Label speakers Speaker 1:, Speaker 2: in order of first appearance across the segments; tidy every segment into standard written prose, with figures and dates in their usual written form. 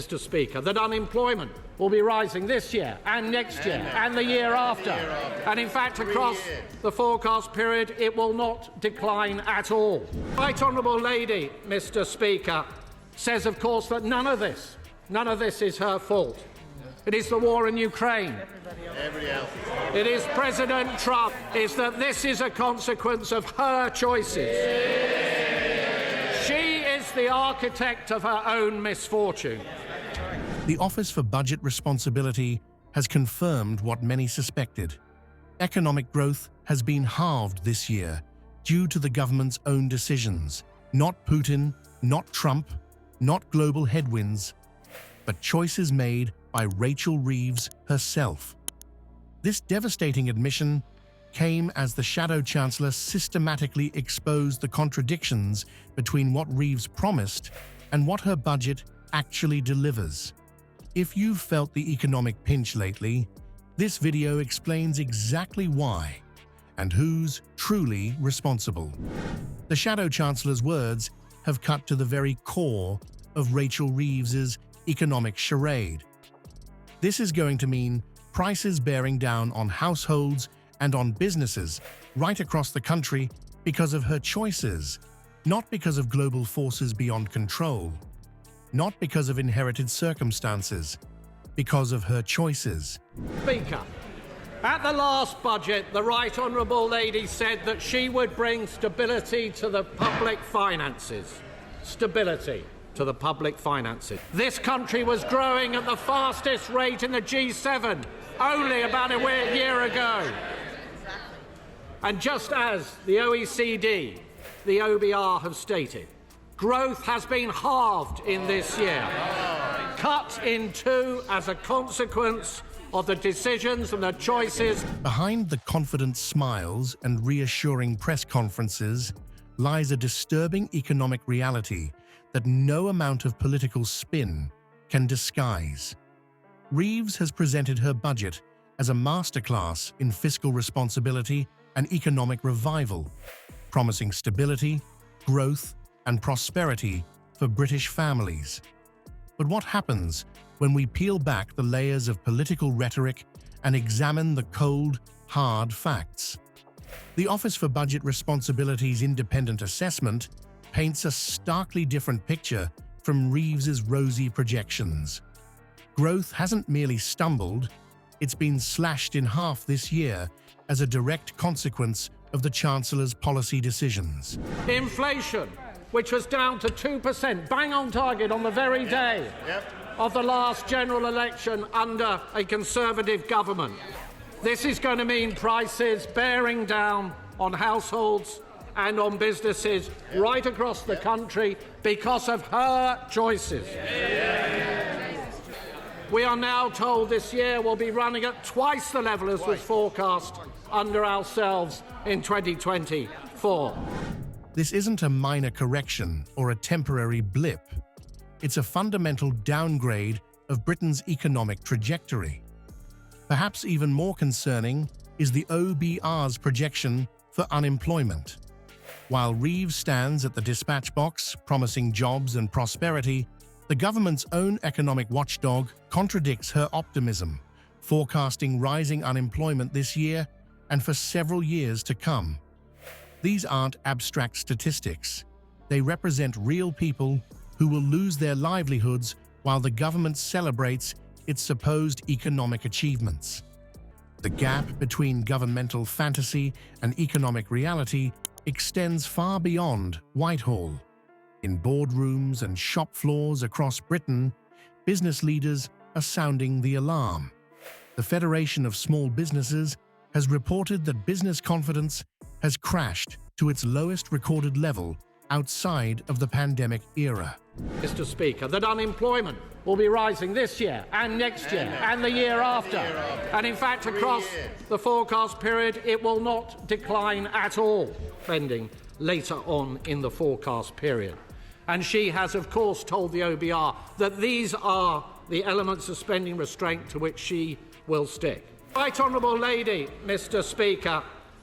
Speaker 1: Mr. Speaker, that unemployment will be rising this year and next year and the year after. And in fact, across the forecast period, it will not decline at all. Right Honourable Lady, Mr. Speaker, says, of course, that none of this is her fault. It is the war in Ukraine. It is President Trump. Is that this is a consequence of her choices. She is the architect of her own misfortune.
Speaker 2: The Office for Budget Responsibility has confirmed what many suspected. Economic growth has been halved this year due to the government's own decisions. Not Putin, not Trump, not global headwinds, but choices made by Rachel Reeves herself. This devastating admission came as the Shadow Chancellor systematically exposed the contradictions between what Reeves promised and what her budget actually delivers. If you've felt the economic pinch lately, this video explains exactly why and who's truly responsible. The Shadow Chancellor's words have cut to the very core of Rachel Reeves's economic charade. This is going to mean prices bearing down on households and on businesses right across the country because of her choices, not because of global forces beyond control, not because of inherited circumstances, because of her choices.
Speaker 1: Speaker, at the last budget, the Right Honourable Lady said that she would bring stability to the public finances. Stability to the public finances. This country was growing at the fastest rate in the G7 only about a year ago. And just as the OECD, the OBR have stated, growth has been halved in this year, cut in two as a consequence of the decisions and the choices.
Speaker 2: Behind the confident smiles and reassuring press conferences lies a disturbing economic reality that no amount of political spin can disguise. Reeves has presented her budget as a masterclass in fiscal responsibility and economic revival, promising stability, growth, and prosperity for British families. But what happens when we peel back the layers of political rhetoric and examine the cold, hard facts? The Office for Budget Responsibility's independent assessment paints a starkly different picture from Reeves's rosy projections. Growth hasn't merely stumbled, it's been slashed in half this year as a direct consequence of the Chancellor's policy decisions.
Speaker 1: Inflation, which was down to 2%, bang on target on the very day of the last general election under a Conservative government. This is going to mean prices bearing down on households and on businesses right across the country because of her choices. We are now told this year will be running at twice the level as was forecast under ourselves in 2024.
Speaker 2: This isn't a minor correction or a temporary blip. It's a fundamental downgrade of Britain's economic trajectory. Perhaps even more concerning is the OBR's projection for unemployment. While Reeves stands at the dispatch box promising jobs and prosperity, the government's own economic watchdog contradicts her optimism, forecasting rising unemployment this year and for several years to come. These aren't abstract statistics. They represent real people who will lose their livelihoods while the government celebrates its supposed economic achievements. The gap between governmental fantasy and economic reality extends far beyond Whitehall. In boardrooms and shop floors across Britain, business leaders are sounding the alarm. The Federation of Small Businesses has reported that business confidence has crashed to its lowest recorded level outside of the pandemic era.
Speaker 1: Mr. Speaker, that unemployment will be rising this year and next year and the year after. And in fact, across the forecast period, it will not decline at all, trending later on in the forecast period. And she has, of course, told the OBR that these are the elements of spending restraint to which she will stick. Right Honourable Lady, Mr. Speaker,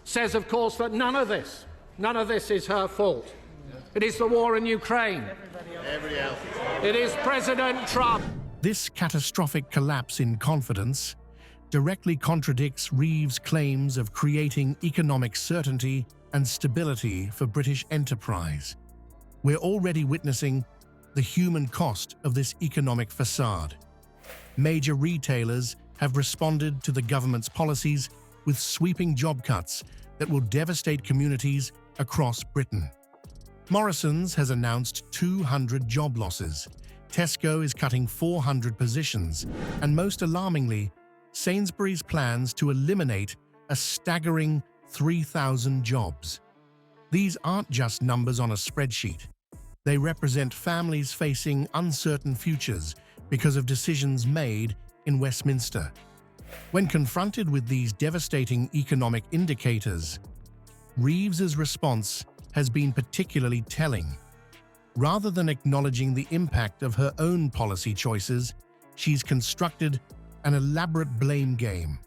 Speaker 1: says, of course, that none of this is her fault. It is the war in Ukraine. It is President Trump.
Speaker 2: This catastrophic collapse in confidence directly contradicts Reeves' claims of creating economic certainty and stability for British enterprise. We're already witnessing the human cost of this economic facade. Major retailers have responded to the government's policies with sweeping job cuts that will devastate communities across Britain. Morrisons has announced 200 job losses. Tesco is cutting 400 positions, and most alarmingly, Sainsbury's plans to eliminate a staggering 3,000 jobs. These aren't just numbers on a spreadsheet. They represent families facing uncertain futures because of decisions made in Westminster. When confronted with these devastating economic indicators, Reeves's response has been particularly telling. Rather than acknowledging the impact of her own policy choices, she's constructed an elaborate blame game,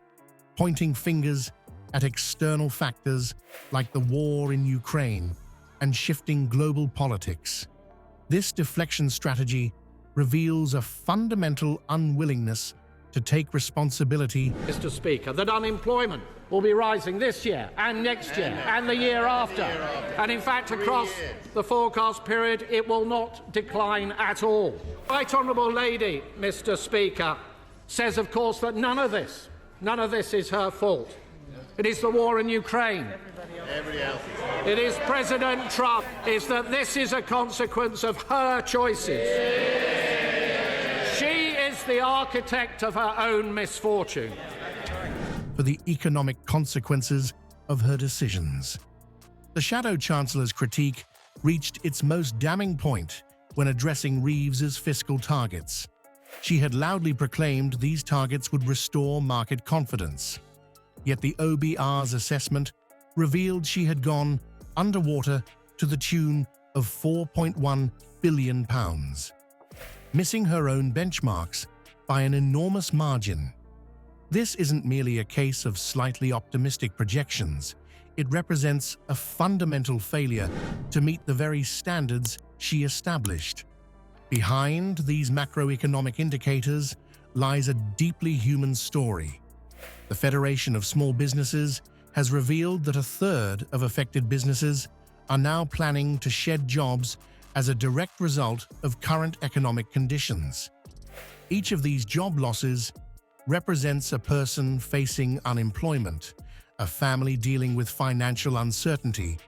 Speaker 2: pointing fingers at external factors like the war in Ukraine and shifting global politics. This deflection strategy reveals a fundamental unwillingness to take responsibility.
Speaker 1: Mr. Speaker, that unemployment will be rising this year and next year and the year after. And in fact, across the forecast period, it will not decline at all. Right Honourable Lady, Mr. Speaker, says, of course, that none of this is her fault. It is the war in Ukraine. It is President Trump. Is that this is a consequence of her choices. She is the architect of her own misfortune.
Speaker 2: For the economic consequences of her decisions. The Shadow Chancellor's critique reached its most damning point when addressing Reeves's fiscal targets. She had loudly proclaimed these targets would restore market confidence. Yet the OBR's assessment revealed she had gone underwater to the tune of £4.1 billion, missing her own benchmarks by an enormous margin. This isn't merely a case of slightly optimistic projections. It represents a fundamental failure to meet the very standards she established. Behind these macroeconomic indicators lies a deeply human story. The Federation of Small Businesses has revealed that a third of affected businesses are now planning to shed jobs as a direct result of current economic conditions. Each of these job losses represents a person facing unemployment, a family dealing with financial uncertainty,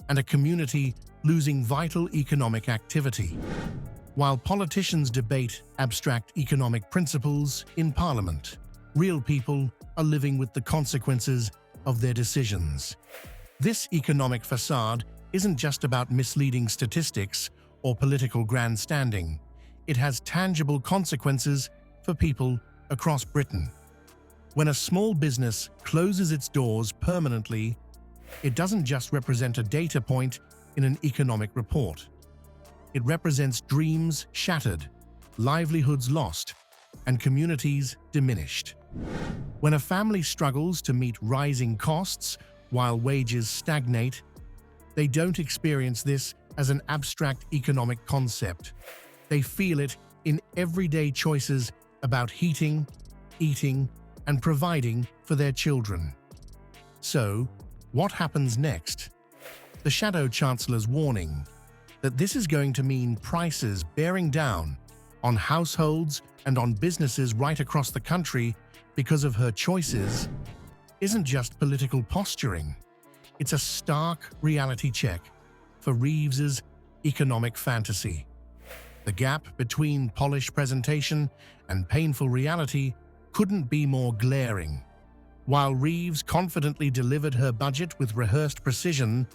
Speaker 2: and a community losing vital economic activity. While politicians debate abstract economic principles in Parliament, real people are living with the consequences of their decisions. This economic facade isn't just about misleading statistics or political grandstanding. It has tangible consequences for people across Britain. When a small business closes its doors permanently, it doesn't just represent a data point in an economic report. It represents dreams shattered, livelihoods lost, and communities diminished. When a family struggles to meet rising costs while wages stagnate, they don't experience this as an abstract economic concept. They feel it in everyday choices about heating, eating, and providing for their children. So, what happens next? The Shadow Chancellor's warning that this is going to mean prices bearing down on households and on businesses right across the country because of her choices isn't just political posturing. It's a stark reality check for Reeves's economic fantasy. The gap between polished presentation and painful reality couldn't be more glaring. While Reeves confidently delivered her budget with rehearsed precision,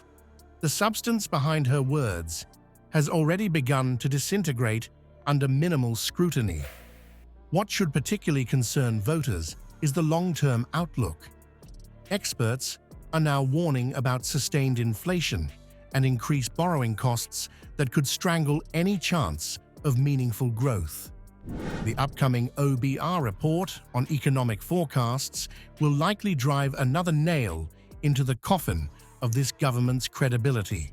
Speaker 2: the substance behind her words has already begun to disintegrate under minimal scrutiny. What should particularly concern voters is the long-term outlook. Experts are now warning about sustained inflation and increased borrowing costs that could strangle any chance of meaningful growth. The upcoming OBR report on economic forecasts will likely drive another nail into the coffin of this government's credibility.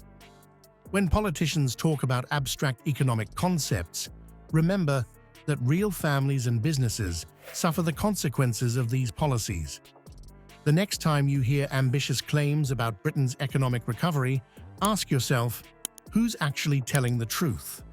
Speaker 2: When politicians talk about abstract economic concepts, remember that real families and businesses suffer the consequences of these policies. The next time you hear ambitious claims about Britain's economic recovery, ask yourself, who's actually telling the truth?